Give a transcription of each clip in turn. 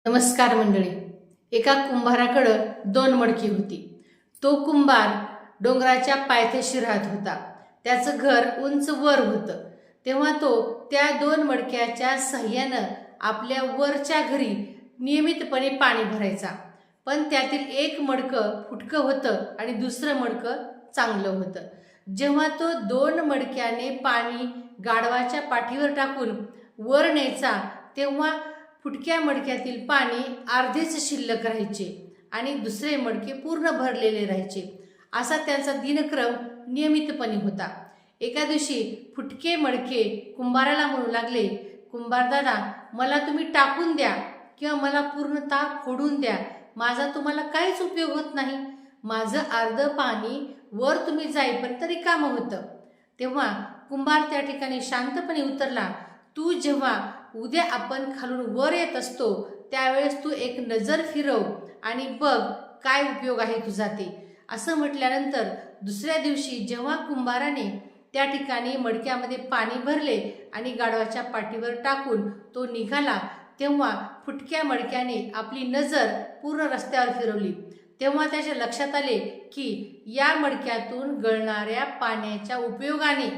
नमस्कार मंडळी. एका कुंभाराकडे 2 मडकी होती. तो कुंभार डोंगराच्या पायथ्याशी राहत होता. त्याचं घर उंच वर होतं. तेव्हा तो त्या 2 मडक्याच्या सहाय्यानं आपल्या वरच्या घरी नियमितपणे पाणी भरायचा. पण त्यातील एक मडकं फुटकं होतं आणि दुसरं मडकं चांगलं होतं. जेव्हा तो 2 मडक्याने पाणी गाढवाच्या पाठीवर टाकून वर न्यायचा तेव्हा फुटक्या मडक्यातील पाणी अर्धेच शिल्लक राहायचे आणि दुसरे मडके पूर्ण भरलेले राहायचे. असा त्यांचा दिनक्रम नियमितपणे होता. एका दिवशी फुटके मडके कुंभाराला म्हणू लागले, कुंभार दादा, मला तुम्ही टाकून द्या किंवा मला पूर्णतः फोडून द्या. माझा तुम्हाला काहीच उपयोग होत नाही. माझं अर्ध पाणी वर तुम्ही जाईपर्यंत रिकामं होतं. तेव्हा कुंभार त्या ठिकाणी शांतपणे उतरला. तू जेव्हा उद्या आपण खालून वर येत असतो त्यावेळेस तू एक नजर फिरव आणि बघ काय उपयोग आहे तुझा ते. असं म्हटल्यानंतर दुसऱ्या दिवशी जेव्हा कुंभाराने त्या ठिकाणी मडक्यामध्ये पाणी भरले आणि गाढवाच्या पाठीवर टाकून तो निघाला तेव्हा फुटक्या मडक्याने आपली नजर पूर्ण रस्त्यावर फिरवली. तेव्हा त्याच्या लक्षात आले की या मडक्यातून गळणाऱ्या पाण्याच्या उपयोगाने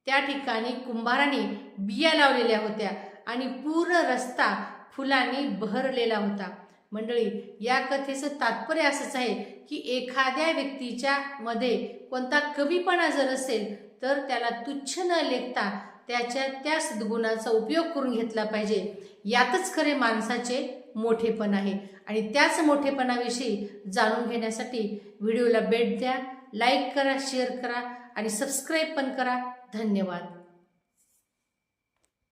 त्या ठिकाणी कुंभाराने बिया लावलेल्या होत्या आणि पूर्ण रस्ता फुलांनी बहरलेला होता. मंडळी, या कथेचं तात्पर्य असंच आहे की एखाद्या व्यक्तीच्या मध्ये कोणता कमीपणा जर असेल तर त्याला तुच्छ न लेखता त्याच्या त्या सद्गुणाचा उपयोग करून घेतला पाहिजे. यातच खरे माणसाचे मोठेपण आहे. आणि त्याच मोठेपणाविषयी जाणून घेण्यासाठी व्हिडिओला भेट द्या, लाईक करा, शेअर करा आणि सबस्क्राईब पण करा. धन्यवाद.